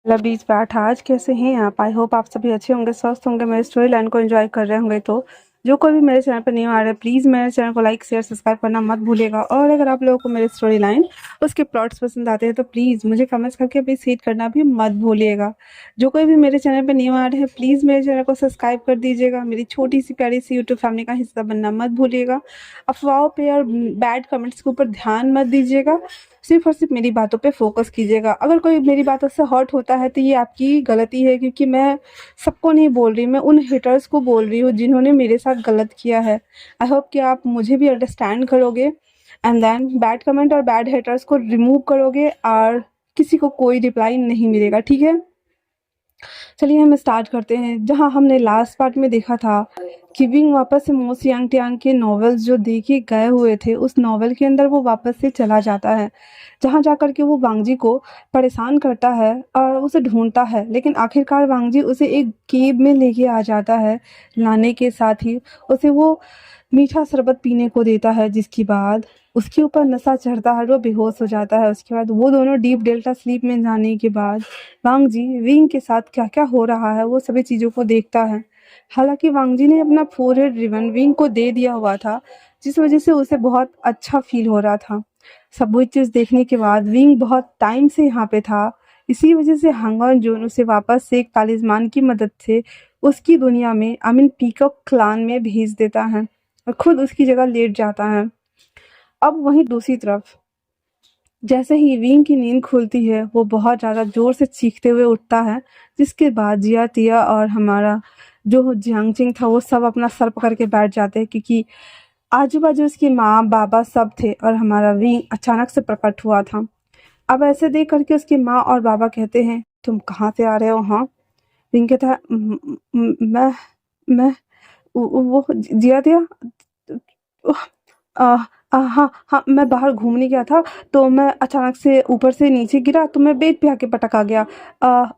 बीच बैठा आज कैसे हैं आप। आई होप आप सभी अच्छे होंगे, स्वस्थ होंगे, मेरे स्टोरी लाइन को एंजॉय कर रहे होंगे। तो जो कोई भी मेरे चैनल पर न्यू आ रहा है, प्लीज़ मेरे चैनल को लाइक शेयर सब्सक्राइब करना मत भूलिएगा। और अगर आप लोगों को मेरी स्टोरी लाइन उसके प्लॉट्स पसंद आते हैं तो प्लीज़ मुझे कमेंट्स करके अप्रिशिएट करना भी मत भूलिएगा। जो कोई भी मेरे चैनल पर न्यू आ रहे हैं, प्लीज़ मेरे चैनल को सब्सक्राइब कर दीजिएगा। मेरी छोटी सी प्यारी सी यूट्यूब फैमिली का हिस्सा बनना मत भूलिएगा। अफवाहों पे और बैड कमेंट्स के ऊपर ध्यान मत दीजिएगा। सिर्फ़ और सिर्फ़ मेरी बातों पे फ़ोकस कीजिएगा। अगर कोई मेरी बातों से हर्ट होता है तो ये आपकी गलती है, क्योंकि मैं सबको नहीं बोल रही, मैं उन हेटर्स को बोल रही हूँ जिन्होंने मेरे साथ गलत किया है। आई होप कि आप मुझे भी अंडरस्टैंड करोगे एंड देन बैड कमेंट और बैड हेटर्स को रिमूव करोगे और किसी को कोई रिप्लाई नहीं मिलेगा, ठीक है? चलिए हम स्टार्ट करते हैं। जहाँ हमने लास्ट पार्ट में देखा था कि विंग वापस से मोस्ट यांग ट्यांग के नॉवेल्स जो देखे गए हुए थे, उस नॉवेल के अंदर वो वापस से चला जाता है, जहाँ जाकर के वो वांगजी को परेशान करता है और उसे ढूंढता है। लेकिन आखिरकार वांगजी उसे एक केव में लेके आ जाता है। लाने के साथ ही उसे वो मीठा शरबत पीने को देता है, जिसके बाद उसके ऊपर नशा चढ़ता है और वो बेहोश हो जाता है। उसके बाद वो दोनों डीप डेल्टा स्लीप में जाने के बाद वांगजी विंग के साथ क्या क्या हो रहा है वो सभी चीज़ों को देखता है। हालांकि वांगजी ने अपना फोरहेड रिबन विंग को दे दिया हुआ था, जिस वजह से उसे बहुत अच्छा फील हो रहा था। सब वो चीज़ देखने के बाद विंग बहुत टाइम से यहाँ पे था, इसी वजह से हांगन जोन उसे वापस से एक तालिस्मान की मदद से उसकी दुनिया में आई मीन पीकॉक क्लान में भेज देता है और खुद उसकी जगह लेट जाता है। अब वहीं दूसरी तरफ जैसे ही विंग की नींद खुलती है, वो बहुत ज़्यादा ज़ोर से चीखते हुए उठता है, जिसके बाद जिया तिया और हमारा जो जियांगचिंग था वो सब अपना सर पकड़ के बैठ जाते हैं, क्योंकि आजू बाजू उसकी माँ बाबा सब थे और हमारा विंग अचानक से प्रकट हुआ था। अब ऐसे देख करके उसकी माँ और बाबा कहते हैं, तुम कहाँ से आ रहे हो? हाँ, विंग कहता है, मैं वो जिया तिया हाँ हाँ, मैं बाहर घूमने गया था, तो मैं अचानक से ऊपर से नीचे गिरा, तो मैं बेड पे आके पटक आ गया,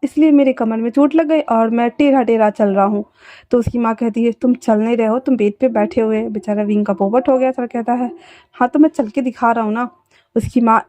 इसलिए मेरे कमर में चोट लग गई और मैं टेढ़ा टेढ़ा चल रहा हूँ। तो उसकी माँ कहती है, तुम चल नहीं रहे हो, तुम बेड पे बैठे हुए। बेचारा विंग का पोपट हो गया था, कहता है, हाँ तो मैं चल के दिखा रहा हूँ ना। उसकी माँ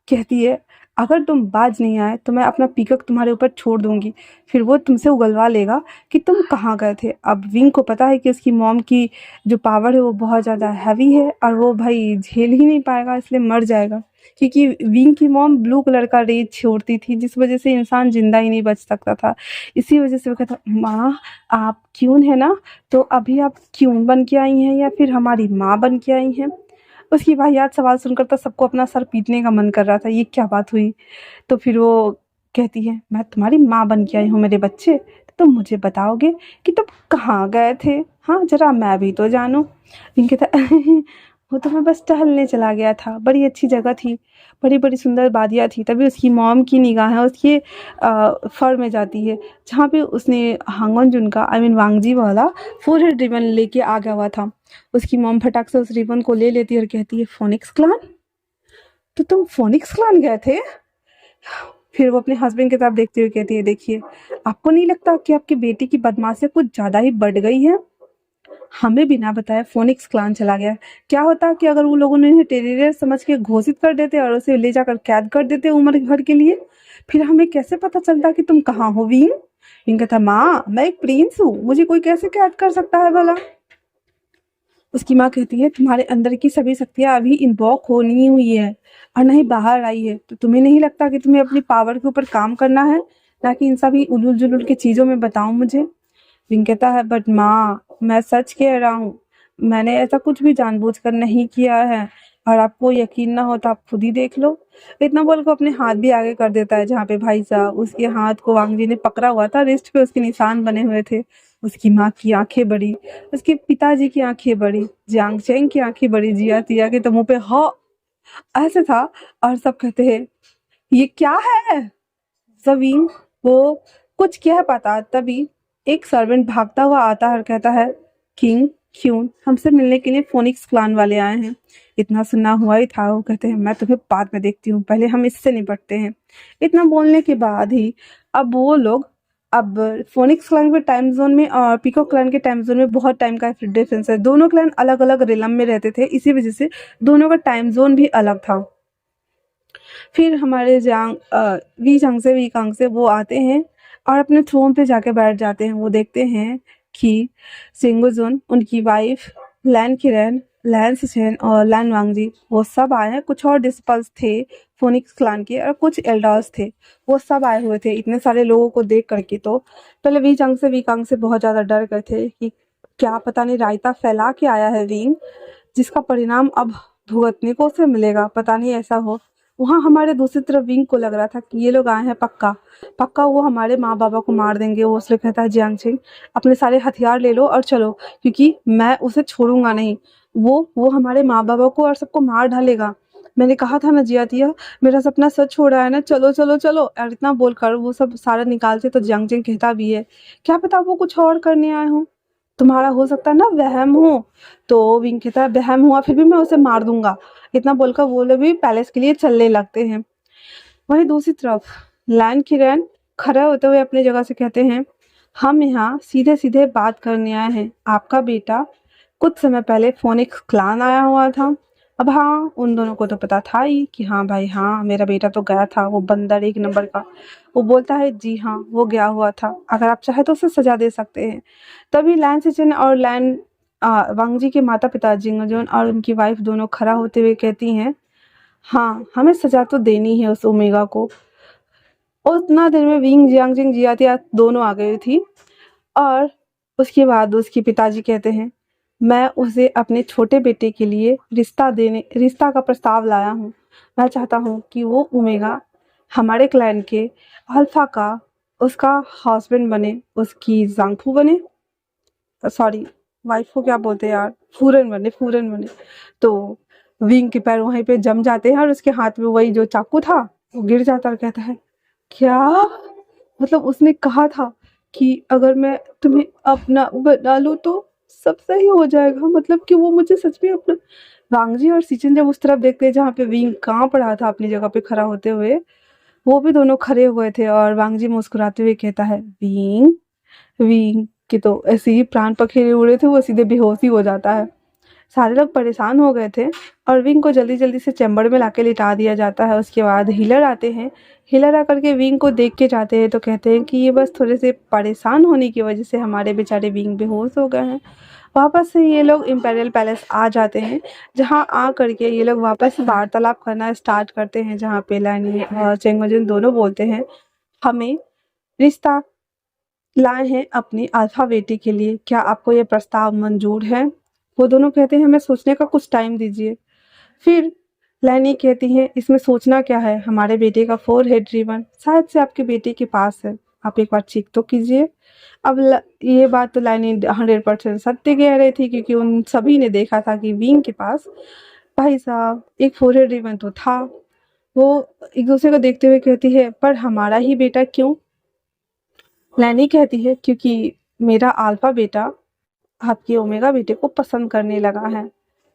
कहती है, अगर तुम बाज नहीं आए तो मैं अपना पीकॉक तुम्हारे ऊपर छोड़ दूंगी, फिर वो तुमसे उगलवा लेगा कि तुम कहाँ गए थे। अब विंग को पता है कि उसकी मॉम की जो पावर है वो बहुत ज़्यादा हैवी है और वो भाई झेल ही नहीं पाएगा, इसलिए मर जाएगा, क्योंकि विंग की मॉम ब्लू कलर का रेज छोड़ती थी, जिस वजह से इंसान जिंदा ही नहीं बच सकता था। इसी वजह से वो कहता, माँ आप क्यून है ना, तो अभी आप क्यून बन के आई हैं या फिर हमारी माँ बन के आई हैं? उसकी वाहियात सवाल सुनकर तो सबको अपना सर पीटने का मन कर रहा था, ये क्या बात हुई। तो फिर वो कहती है, मैं तुम्हारी माँ बन के आई हूँ मेरे बच्चे, तो तुम मुझे बताओगे कि तुम कहाँ गए थे? हाँ जरा मैं भी तो जानूँ। विंग कहता वो तो मैं बस टहलने चला गया था, बड़ी अच्छी जगह थी, बड़ी बड़ी सुंदर वादियाँ थी। तभी उसकी मॉम की निगाहें उसके फर में जाती है, जहाँ पे उसने हांगन जुन का आई मीन वांगजी वाला फोरहेड रिबन लेके आ गया हुआ था। उसकी मॉम फटाक से उस रिबन को ले लेती है और कहती है, फोनिक्स क्लान? तो तुम फोनिक्स क्लान गए थे? फिर वो अपने हस्बैंड की तरफ देखते हुए कहती है, देखिए आपको नहीं लगता कि आपकी बेटी की बदमाशियाँ कुछ ज़्यादा ही बढ़ गई हैं? हमें बिना बताए फोनिक्स क्लान चला गया। क्या होता कि अगर वो लोगों ने इन्हें टेररिस्ट समझ के घोषित कर देते और उसे ले जाकर कैद कर देते उम्र भर के लिए, फिर हमें कैसे पता चलता कि तुम कहाँ हो विंग? विंग कहता, माँ मैं एक प्रिंस हूँ, मुझे कोई कैसे कैद कर सकता है भला? उसकी माँ कहती है, तुम्हारे अंदर की सभी शक्तियाँ अभी इन्वॉक होनी हुई है और नहीं बाहर आई है, तो तुम्हें नहीं लगता कि तुम्हें अपनी पावर के ऊपर काम करना है, ना कि इन सभी उलूल जुलूल की चीज़ों में बताऊँ मुझे? विंग कहता है, बट माँ मैं सच कह रहा हूँ, मैंने ऐसा कुछ भी जानबूझकर नहीं किया है, और आपको यकीन ना हो तो आप खुद ही देख लो। इतना बोल को अपने हाथ भी आगे कर देता है, जहाँ पे भाई साहब उसके हाथ को वांगजी ने पकड़ा हुआ था, रिस्ट पे उसके निशान बने हुए थे। उसकी माँ की आंखें बड़ी, उसके पिताजी की आंखें बड़ी, जियांग चेंग की आंखें बड़ी, जिया तिया के तो मुंह पे हाँ ऐसे था। और सब कहते हैं, ये क्या है? जमीन वो कुछ कह पाता तभी एक सर्वेंट भागता हुआ आता है और कहता है, किंग क्यून हमसे मिलने के लिए फोनिक्स क्लान वाले आए हैं। इतना सुनना हुआ ही था। वो कहते हैं, मैं तुम्हें बाद में देखती हूँ, पहले हम इससे निपटते हैं। इतना बोलने के बाद ही अब वो लोग अब फोनिक्स क्लान के टाइम जोन में और पीकॉक क्लान के टाइम जोन में बहुत टाइम का डिफरेंस है। दोनों क्लान अलग अलग रिलम में रहते थे, इसी वजह से दोनों का टाइम जोन भी अलग था। फिर हमारे वी कांग से वो आते हैं और अपने थ्रोन पे जाके बैठ जाते हैं। वो देखते हैं कि सिंगुजुन, उनकी वाइफ, लैन किरन, लैन सिचेन और लैन वांगजी वो सब आए हैं। कुछ और डिस्पल्स थे फोनिक्स क्लान के और कुछ एल्डर्स थे, वो सब आए हुए थे। इतने सारे लोगों को देख करके तो पहले वी कांग से बहुत ज़्यादा डर गए थे कि क्या पता नहीं रायता फैला के आया है विंग, जिसका परिणाम अब भुगतने को उसे मिलेगा, पता नहीं ऐसा हो। वहाँ हमारे दूसरी तरफ विंग को लग रहा था कि ये लोग आए हैं पक्का पक्का वो हमारे माँ बाबा को मार देंगे। वो उससे कहता है जियांग सिंह अपने सारे हथियार ले लो और चलो, क्योंकि मैं उसे छोड़ूंगा नहीं। वो हमारे माँ बाबा को और सबको मार डालेगा। मैंने कहा था ना जियातिया, मेरा सपना सच हो रहा है ना, चलो चलो चलो। और इतना बोलकर वो सब सारा निकालते तो जियांग सिंह कहता भी है क्या पता वो कुछ और करने आए हों, तुम्हारा हो सकता है ना वहम हो। तो विंग कहता है वहम हुआ फिर भी मैं उसे मार दूंगा। इतना बोलकर वो लोग भी पैलेस के लिए चलने लगते हैं। वहीं दूसरी तरफ लैन किरण खड़े होते हुए अपनी जगह से कहते हैं हम यहाँ सीधे सीधे बात करने आए हैं। आपका बेटा कुछ समय पहले फोनिक्स क्लान आया हुआ था। अब हाँ, उन दोनों को तो पता था ही कि हाँ भाई हाँ मेरा बेटा तो गया था, वो बंदर एक नंबर का। वो बोलता है जी हाँ वो गया हुआ था, अगर आप चाहे तो उसे सजा दे सकते हैं। तभी लैन सिचन और लैन वांगजी के माता पिता जिंगजोन और उनकी वाइफ दोनों खड़ा होते हुए कहती हैं हाँ हमें सजा तो देनी है उस ओमेगा को। और उतना देर में विंग जियांगजिंग जियातिया दोनों आ गई थी। और उसके बाद उसके पिताजी कहते हैं मैं उसे अपने छोटे बेटे के लिए रिश्ता का प्रस्ताव लाया हूँ। मैं चाहता हूँ कि वो ओमेगा हमारे क्लैन के अल्फा का उसका हस्बैंड बने, उसकी जांगफू बने, सॉरी वाइफ को क्या बोलते हैं यार, फूरन बने। तो विंग के पैर वहीं पे जम जाते हैं और उसके हाथ में वही जो चाकू था वो गिर जाता और कहता है क्या, मतलब उसने कहा था कि अगर मैं तुम्हें अपना बना लूं तो सब सही हो जाएगा, मतलब कि वो मुझे सच में अपना। वांगजी और सिचन जब उस तरफ देखते हैं जहाँ पे विंग कांप रहा था अपनी जगह पे खड़ा होते हुए, वो भी दोनों खड़े हुए थे। और वांगजी मुस्कुराते हुए कहता है विंग, विंग के तो ऐसे ही प्राण पखेरु उड़े थे, वो सीधे बेहोश ही हो जाता है। सारे लोग परेशान हो गए थे और विंग को जल्दी जल्दी से चैम्बर में लाके लिटा दिया जाता है। उसके बाद हीलर आते हैं। हीलर आकर के विंग को देख के जाते हैं तो कहते हैं कि ये बस थोड़े से परेशान होने की वजह से हमारे बेचारे विंग बेहोश हो गए हैं। वापस से ये लोग इम्पेरियल पैलेस आ जाते हैं, जहाँ आ करके ये लोग वापस वार्तालाप करना स्टार्ट करते हैं, जहाँ पे लैनी और चेंगोजन दोनों बोलते हैं हमें रिश्ता लाए हैं अपनी अल्फा बेटी के लिए, क्या आपको ये प्रस्ताव मंजूर है। वो दोनों कहते हैं हमें सोचने का कुछ टाइम दीजिए। फिर लैनी कहती है इसमें सोचना क्या है, हमारे बेटे का फोरहेड रिबन शायद से आपके बेटे के पास है, आप एक बार चेक तो कीजिए। अब ये बात तो लैनी 100% सत्य कह रही थी, क्योंकि उन सभी ने देखा था कि विंग के पास भाई साहब एक फोरहेड रिबन तो था। वो एक दूसरे को देखते हुए कहती है पर हमारा ही बेटा क्यों। लैनी कहती है क्योंकि मेरा अल्फा बेटा आपके ओमेगा बेटे को पसंद करने लगा है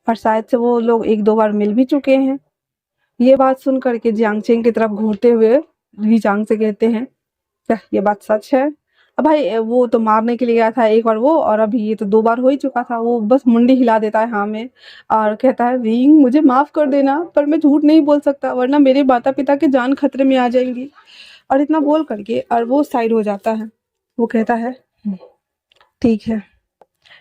और शायद से वो लोग एक दो बार मिल भी चुके हैं। ये बात सुन करके जियांगचेंग की तरफ घूरते हुए ली चांग से कहते हैं क्या ये बात सच है। अब भाई वो तो मारने के लिए गया था एक बार वो, और अभी ये तो दो बार हो ही चुका था। वो बस मुंडी हिला देता है हाँ में और कहता है विंग मुझे माफ कर देना, पर मैं झूठ नहीं बोल सकता वरना मेरे माता पिता की जान खतरे में आ जाएंगी। और इतना बोल करके और वो साइड हो जाता है। वो कहता है ठीक है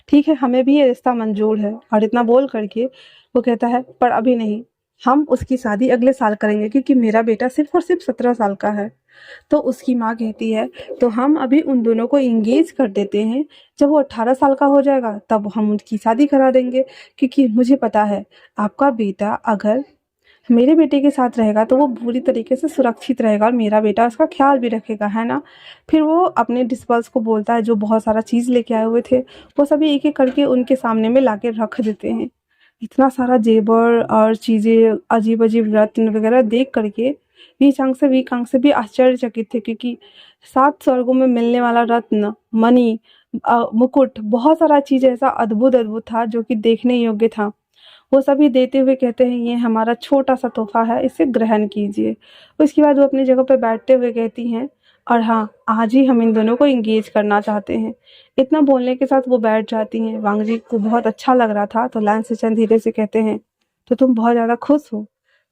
ठीक है हमें भी ये रिश्ता मंजूर है। और इतना बोल करके वो कहता है पर अभी नहीं, हम उसकी शादी अगले साल करेंगे क्योंकि मेरा बेटा सिर्फ और सिर्फ 17 साल का है। तो उसकी माँ कहती है तो हम अभी उन दोनों को इंगेज कर देते हैं, जब वो 18 साल का हो जाएगा तब हम उनकी शादी करा देंगे, क्योंकि मुझे पता है आपका बेटा अगर मेरे बेटे के साथ रहेगा तो वो पूरी तरीके से सुरक्षित रहेगा और मेरा बेटा उसका ख्याल भी रखेगा, है ना। फिर वो अपने डिस्पल्स को बोलता है जो बहुत सारा चीज़ लेके आए हुए थे, वो सभी एक एक करके उनके सामने में लाके रख देते हैं। इतना सारा जेवर और चीज़ें अजीब अजीब रत्न वगैरह देख करके वी कांग से भी आश्चर्यचकित थे, क्योंकि 7 स्वर्गों में मिलने वाला रत्न, मणि, मुकुट, बहुत सारा चीज़ ऐसा अद्भुत अद्भुत था जो कि देखने योग्य था। वो सभी देते हुए कहते हैं ये हमारा छोटा सा तोहफा है, इसे ग्रहण कीजिए। उसके बाद वो अपनी जगह पे बैठते हुए कहती हैं और हाँ आज ही हम इन दोनों को इंगेज करना चाहते हैं। इतना बोलने के साथ वो बैठ जाती हैं। वांगजी को बहुत अच्छा लग रहा था तो लैन सिचन धीरे से कहते हैं तो तुम बहुत ज़्यादा खुश हो।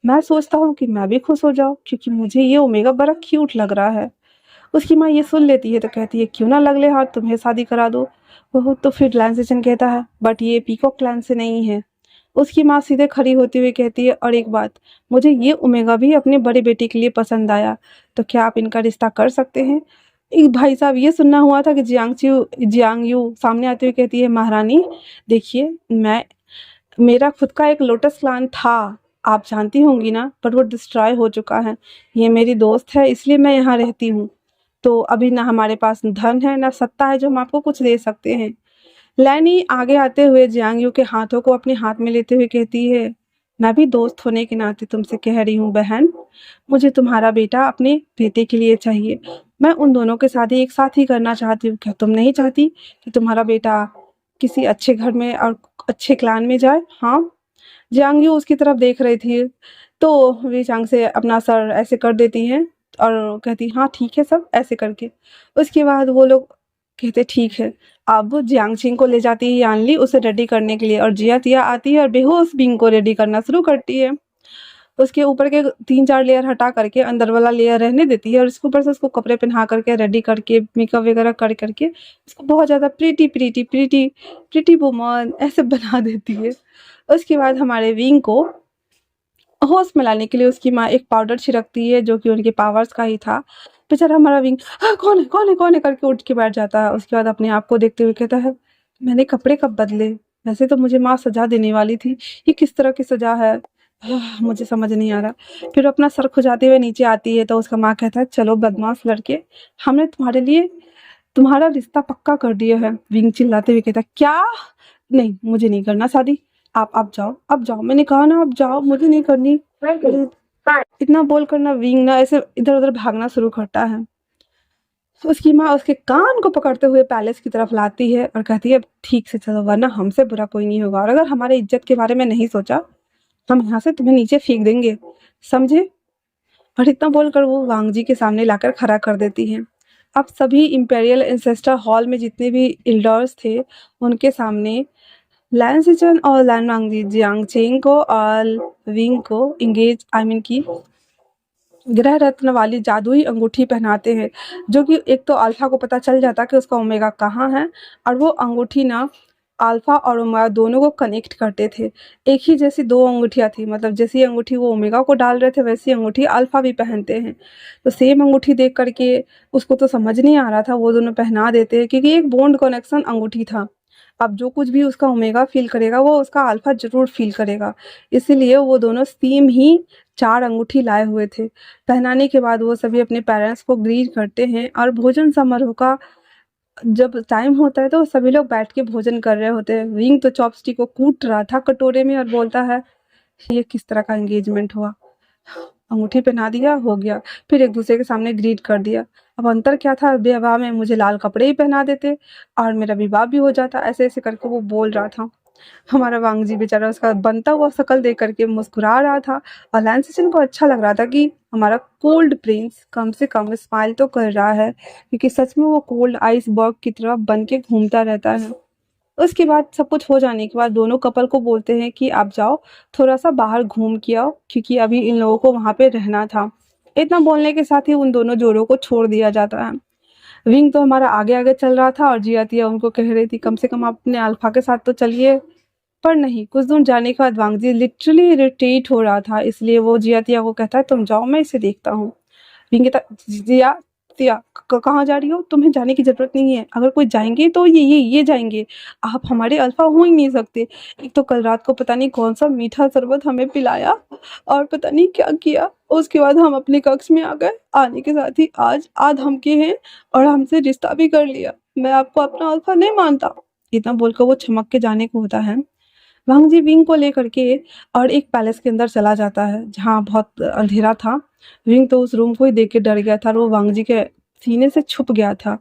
मैं सोचता हूँ कि मैं भी खुश हो जाऊँ क्योंकि मुझे ये ओमेगा बड़ा क्यूट लग रहा है। उसकी माँ ये सुन लेती है तो कहती है क्यों ना लगले हाथ तुम्हें शादी करा दो। वो तो फिर लैंसेचन कहता है बट ये पीकॉक क्लैन से नहीं है। उसकी माँ सीधे खड़ी होती हुई कहती है और एक बात, मुझे ये ओमेगा भी अपने बड़े बेटे के लिए पसंद आया, तो क्या आप इनका रिश्ता कर सकते हैं। एक भाई साहब ये सुनना हुआ था कि जियांग यू सामने आते हुए कहती है महारानी देखिए मैं मेरा खुद का एक लोटस क्लान था, आप जानती होंगी ना, पर वो डिस्ट्रॉय हो चुका है। ये मेरी दोस्त है इसलिए मैं यहाँ रहती हूँ। तो अभी ना हमारे पास धन है ना सत्ता है जो हम आपको कुछ दे सकते हैं। लैनी आगे आते हुए जियांग यू के हाथों को अपने हाथ में लेते हुए कहती है मैं भी दोस्त होने के नाते तुमसे कह रही हूँ बहन, मुझे तुम्हारा बेटा अपने बेटे के लिए चाहिए। मैं उन दोनों के शादी एक साथ ही करना चाहती हूँ। क्या तुम नहीं चाहती कि तुम्हारा बेटा किसी अच्छे घर में और अच्छे क्लान में जाए। हाँ, जियांग यू उसकी तरफ देख रही थी तो वे चांग से अपना सर ऐसे कर देती हैं और कहती हाँ ठीक है सब ऐसे करके। उसके बाद वो लोग कहते ठीक है। अब जियांग छिंग को ले जाती है यानली उसे रेडी करने के लिए और जिया तिया आती है और बेहोश बिंग को रेडी करना शुरू करती है। उसके ऊपर के 3-4 लेयर हटा करके अंदर वाला लेयर रहने देती है और इसके ऊपर से उसको कपड़े पहना करके रेडी करके मेकअप वगैरह कर करके उसको बहुत ज़्यादा pretty pretty pretty pretty woman ऐसे बना देती है। उसके बाद हमारे विंग को होश में लाने के लिए उसकी माँ एक पाउडर छिड़कती है जो कि उनके पावर्स का ही था। बेचारा हमारा विंग कौन है कौन है कौन है करके उठ के बैठ जाता है। उसके बाद अपने आप को देखते हुए कहता है मैंने कपड़े कब बदले, वैसे तो मुझे माँ सजा देने वाली थी, ये किस तरह की सजा है। मुझे समझ नहीं आ रहा। फिर अपना सर खुजाते हुए नीचे आती है तो उसका माँ कहता है चलो बदमाश लड़के, हमने तुम्हारे लिए तुम्हारा रिश्ता पक्का कर दिया है। विंग चिल्लाते हुए कहता क्या, नहीं मुझे नहीं करना शादी, आप जाओ अब जाओ, मैंने कहा ना आप जाओ मुझे नहीं करनी। इतना बोल कर ना विंग ना ऐसे इधर उधर भागना शुरू करता है। उसकी माँ उसके कान को पकड़ते हुए पैलेस की तरफ लाती है और कहती है ठीक से चलो वरना हमसे बुरा कोई नहीं होगा और अगर हमारे इज्जत के बारे में नहीं सोचा हम यहाँ से तुम्हें नीचे फेंक देंगे, समझे। और इतना बोलकर वो वांग जी के सामने लाकर खड़ा कर देती हैं। अब सभी इंपेरियल एंसेस्टर हॉल में जितने भी एल्डर्स थे उनके सामने लैन सिचन और लैन वांग जी जियांग चेंग को और विंग को इंगेज आई मीन की ग्रह रत्न वाली जादुई अंगूठी पहनाते हैं जो कि एक तो अल्फा को पता चल जाता कि उसका ओमेगा कहाँ है और वो अंगूठी ना अल्फा और ओमेगा दोनों को कनेक्ट करते थे। एक ही जैसी दो अंगूठियाँ थी, मतलब जैसी अंगूठी वो ओमेगा को डाल रहे थे वैसी अंगूठी अल्फा भी पहनते हैं। तो सेम अंगूठी देख करके उसको तो समझ नहीं आ रहा था, वो दोनों पहना देते हैं क्योंकि एक बॉन्ड कनेक्शन अंगूठी था। अब जो कुछ भी उसका ओमेगा फील करेगा वो उसका अल्फा जरूर फील करेगा, इसीलिए वो दोनों सेम ही 4 अंगूठी लाए हुए थे। पहनाने के बाद वो सभी अपने पेरेंट्स को ग्रीट करते हैं और भोजन समारोह का जब टाइम होता है तो सभी लोग बैठ के भोजन कर रहे होते हैं। विंग तो चॉपस्टिक को कूट रहा था कटोरे में और बोलता है ये किस तरह का एंगेजमेंट हुआ, अंगूठी पहना दिया हो गया, फिर एक दूसरे के सामने ग्रीट कर दिया। अब अंतर क्या था, विवाह में मुझे लाल कपड़े ही पहना देते और मेरा विवाह भी हो जाता, ऐसे ऐसे करके वो बोल रहा था। हमारा वांग जी बेचारा उसका बनता हुआ शकल देख करके मुस्कुरा रहा था और लैंसेचन को अच्छा लग रहा था कि हमारा कोल्ड प्रिंस कम से कम स्माइल तो कर रहा है क्योंकि सच में वो कोल्ड आइसबर्ग की तरह बन के घूमता रहता है। उसके बाद सब कुछ हो जाने के बाद दोनों कपल को बोलते हैं कि आप जाओ थोड़ा सा बाहर घूम के आओ क्योंकि अभी इन लोगों को वहां पे रहना था। इतना बोलने के साथ ही उन दोनों जोड़ों को छोड़ दिया जाता है। विंग तो हमारा आगे आगे चल रहा था और जिया तिया उनको कह रही थी कम से कम आप अपने अल्फा के साथ तो चलिए, पर नहीं। कुछ दूर जाने के बाद वांग जी लिटरली इरिटेट हो रहा था, इसलिए वो जिया तिया को कहता है तुम जाओ मैं इसे देखता हूँ। विंग कहता जिया तिया कहाँ जा रही हो, तुम्हें जाने की जरूरत नहीं है, अगर कोई जाएंगे तो ये जाएंगे, आप हमारे अल्फा हो ही नहीं सकते। एक तो कल रात को पता नहीं कौन सा मीठा शरबत हमें पिलाया और पता नहीं क्या किया, उसके बाद हम अपने कक्ष में आ गए, आने के साथ ही आज आध हम के हैं और हमसे रिश्ता भी कर लिया, मैं आपको अपना अल्फा नहीं मानता। इतना बोलकर वो चमक के जाने को होता है। वांग जी विंग को लेकर के और एक पैलेस के अंदर चला जाता है जहाँ बहुत अंधेरा था। विंग तो उस रूम को ही देख के डर गया था और वो वांग जी के सीने से छुप गया था।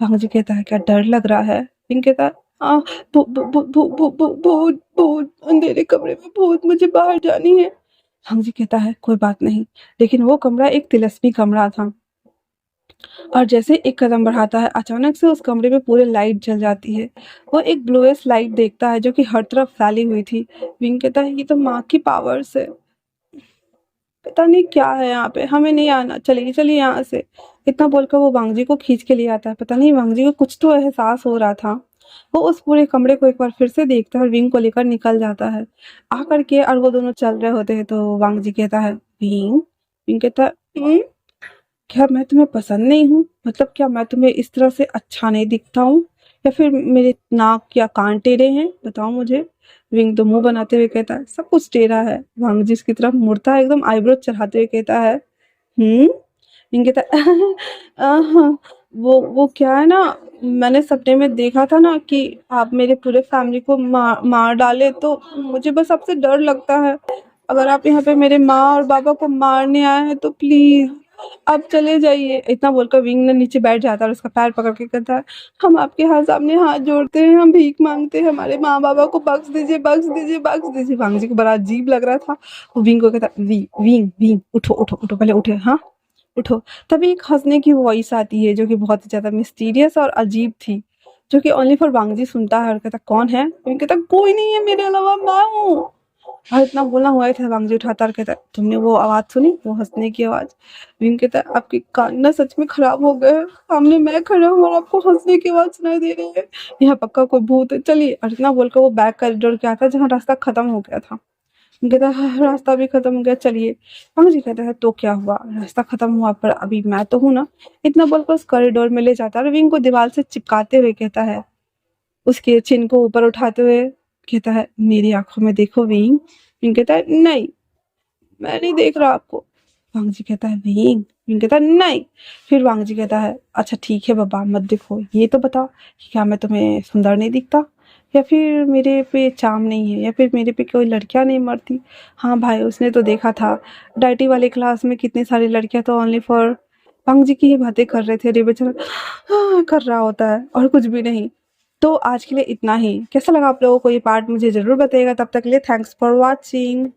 वांग जी कहता है क्या डर लग रहा है। विंग कहता है आ भूत भूत अंधेरे कमरे में भूत, मुझे बाहर जानी है। वांग जी कहता है कोई बात नहीं, लेकिन वो कमरा एक तिलस्मी कमरा था और जैसे एक कदम बढ़ाता है अचानक से उस कमरे में पूरे लाइट जल जाती है। वो एक ब्लूएस्ट लाइट देखता है जो कि हर तरफ फैली हुई थी। विंग कहता है ये तो माँ की पावर्स है। पता नहीं क्या है यहाँ पे, हमें नहीं आना, चलिए चलिए यहाँ से। इतना बोलकर वो वांग जी को खींच के ले आता है। पता नहीं वांग जी को कुछ तो एहसास हो रहा था। वो उस पूरे कमरे को एक बार फिर से देखता है और विंग को लेकर निकल जाता है। आकर के और वो दोनों चल रहे होते हैं तो वांग जी कहता है, विंग। विंग कहता है, क्या मैं तुम्हें पसंद नहीं हूँ? मतलब क्या मैं तुम्हें इस तरह से अच्छा नहीं दिखता हूँ, या फिर मेरे नाक या कान टेढ़े हैं? बताओ मुझे। विंग तो मुंह बनाते हुए कहता है, सब कुछ टेढ़ा है। वांग जी उसकी तरफ मुड़ता है, एकदम आईब्रो चढ़ाते हुए कहता है, विंग कहता है, हाँ, वो क्या है ना, मैंने सपने में देखा था ना कि आप मेरे पूरे फैमिली को मार डाले, तो मुझे बस आपसे डर लगता है। अगर आप यहाँ पे मेरे माँ और पापा को मारने आए हैं तो प्लीज आप चले जाइए। इतना बोलकर विंग ने नीचे बैठ जाता है और उसका पैर पकड़ के कहता है, हम आपके हाथ सामने हाथ जोड़ते हैं, हम भीख मांगते हैं, हमारे माँ बाबा को बख्श दीजिए, बख्श दीजिए, बख्श दीजिए। वांग जी को बड़ा अजीब लग रहा था। वो विंग को कहता, विंग विंग उठो उठो उठो, पहले उठे, हाँ उठो। तभी एक हंसने की वॉइस आती है जो कि बहुत ही ज्यादा मिस्टीरियस और अजीब थी, जो कि ओनली फॉर वांग जी सुनता है और कहता, कौन है? विंग कहता, कोई नहीं है मेरे अलावा, मैं हूँ। और इतना बोलना हुआ था, वांगजी उठाता और कहता है, तुमने वो आवाज सुनी, वो हंसने की आवाज? विंग कहता है, आपके कान ना सच में खराब हो गए हैं। सामने मैं खड़ा हूँ और आपको हंसने की आवाज सुनाई दे रही है। यहाँ पक्का कोई भूत है, चलिए। और इतना बोलकर वो बैक कॉरिडोर के आता है जहाँ रास्ता खत्म हो गया था। विंग कहता है, "हाँ, रास्ता भी खत्म हो गया, चलिए।" वांगजी कहता है, तो क्या हुआ, रास्ता खत्म हुआ पर अभी मैं तो हूँ ना। इतना बोलकर उस कॉरिडोर में ले जाता है और विंग को दीवार से चिपकाते हुए कहता है, उसके चिन को ऊपर उठाते हुए कहता है, मेरी आंखों में देखो विंग। विंग कहता है, नहीं, मैं नहीं देख रहा आपको। वांग जी कहता है, विंग। विंग कहता है, नहीं। फिर वांग जी कहता है, अच्छा ठीक है बाबा, मत देखो, ये तो बताओ कि क्या मैं तुम्हें सुंदर नहीं दिखता, या फिर मेरे पे चाम नहीं है, या फिर मेरे पे कोई लड़कियां नहीं मरती? हाँ भाई, उसने तो देखा था डाइटी वाले क्लास में कितनी सारी लड़कियां तो ओनली फॉर वांग जी की ही बातें कर रहे थे। रे बेचारा कर रहा होता है और कुछ भी नहीं। तो आज के लिए इतना ही। कैसा लगा आप लोगों को ये पार्ट मुझे ज़रूर बताइएगा। तब तक के लिए थैंक्स फॉर वॉचिंग।